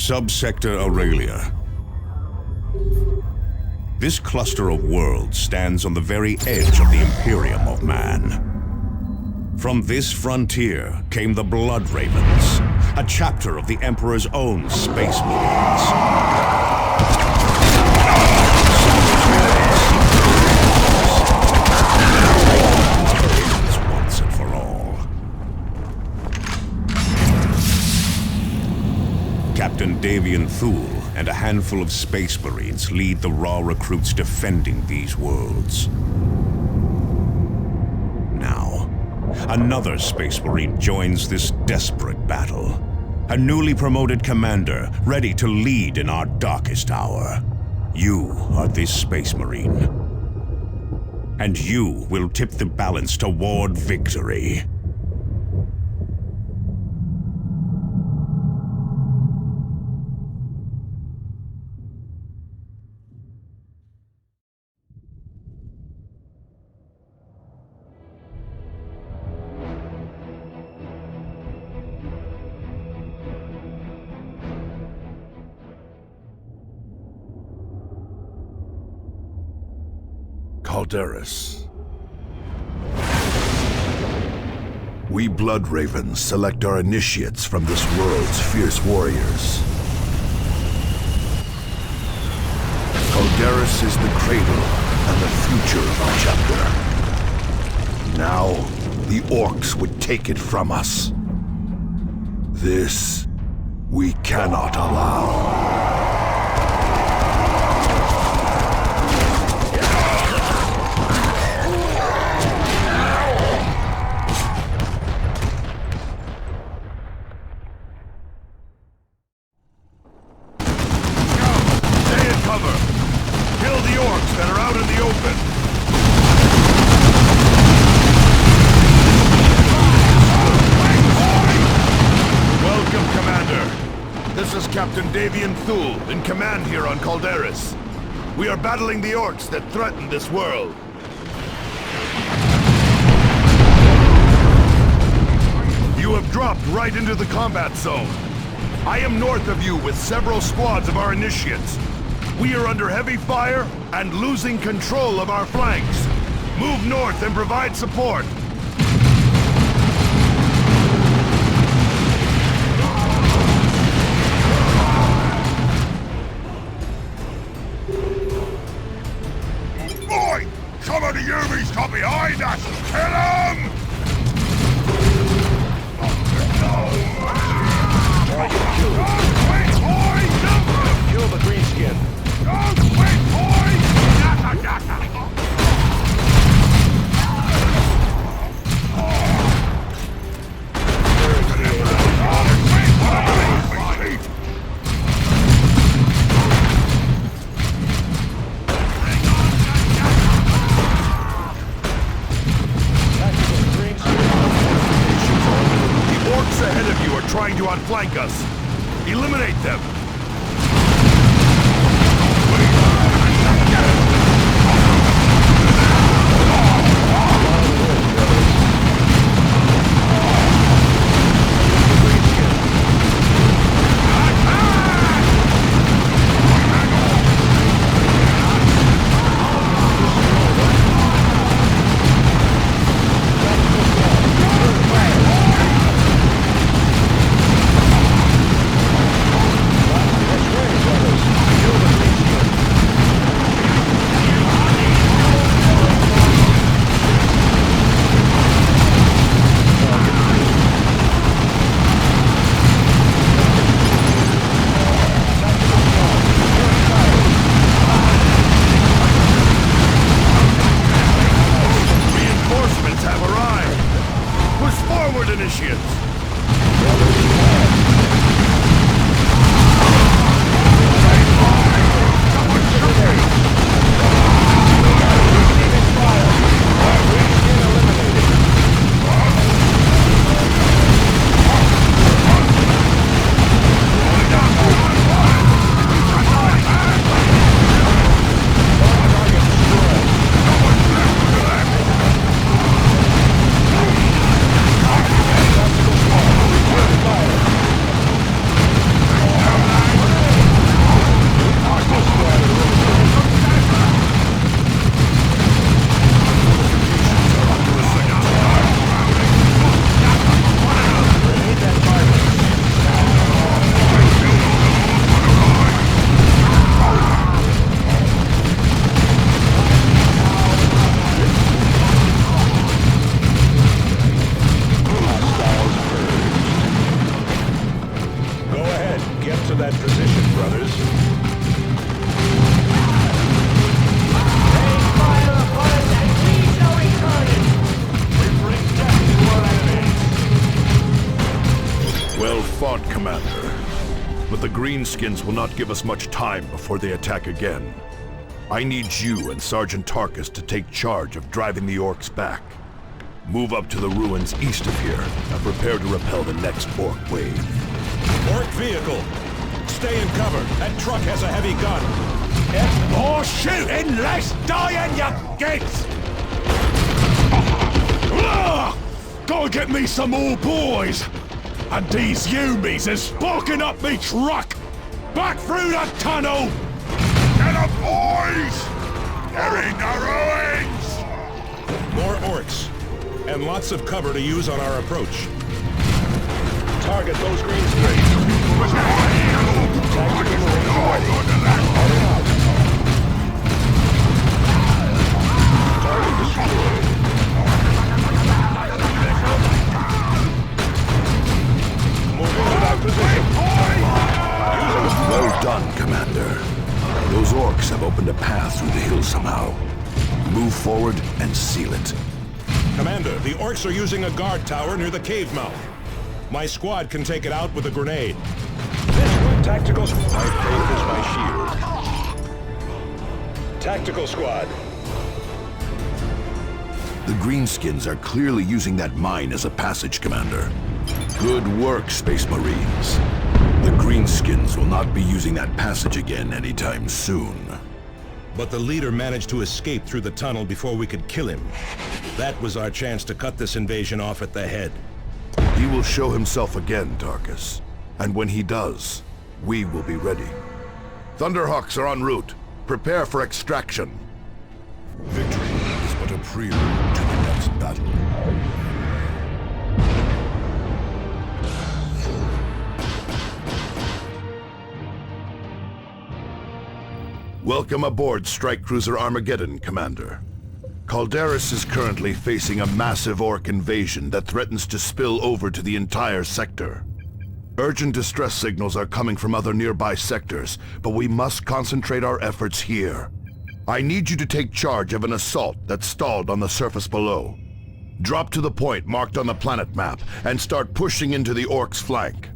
Subsector Aurelia. This cluster of worlds stands on the very edge of the Imperium of Man. From this frontier came the Blood Ravens, a chapter of the Emperor's own Space Marines. Once and for all. Captain Davian Thule and a handful of Space Marines lead the raw recruits defending these worlds. Now, another Space Marine joins this desperate battle. A newly promoted commander, ready to lead in our darkest hour. You are this Space Marine. And you will tip the balance toward victory. Calderis. We Blood Ravens select our initiates from this world's fierce warriors. Calderis is the cradle and the future of our chapter. Now, the Orcs would take it from us. This, we cannot allow. Captain Davian Thule, in command here on Calderis. We are battling the Orcs that threaten this world. You have dropped right into the combat zone. I am north of you with several squads of our initiates. We are under heavy fire and losing control of our flanks. Move north and provide support. Some of the Yumis come behind us! Kill them! Don't wait, boys! Kill the greenskin. Don't wait, boys! Yaka, yaka! Ahead of you are trying to outflank us. Eliminate them. The Greenskins will not give us much time before they attack again. I need you and Sergeant Tarkus to take charge of driving the orcs back. Move up to the ruins east of here and prepare to repel the next orc wave. Orc vehicle! Stay in cover. That truck has a heavy gun. More shooting, less dying, you gits! Go get me some more boys! And these Yumis is sparking up me truck! Back through the tunnel! Get up, boys! They're in the ruins! More orcs. And lots of cover to use on our approach. Target those greenskins. Target destroyed. Moving to that position. Well done, Commander. Those orcs have opened a path through the hill somehow. Move forward and seal it. Commander, the orcs are using a guard tower near the cave mouth. My squad can take it out with a grenade. This one, tactical. My faith is my shield. Tactical squad. The Greenskins are clearly using that mine as a passage, Commander. Good work, Space Marines. The Greenskins will not be using that passage again anytime soon. But the leader managed to escape through the tunnel before we could kill him. That was our chance to cut this invasion off at the head. He will show himself again, Tarkus. And when he does, we will be ready. Thunderhawks are en route. Prepare for extraction. Victory is but a prelude to the next battle. Welcome aboard Strike Cruiser Armageddon, Commander. Calderis is currently facing a massive orc invasion that threatens to spill over to the entire sector. Urgent distress signals are coming from other nearby sectors, but we must concentrate our efforts here. I need you to take charge of an assault that's stalled on the surface below. Drop to the point marked on the planet map and start pushing into the orcs' flank.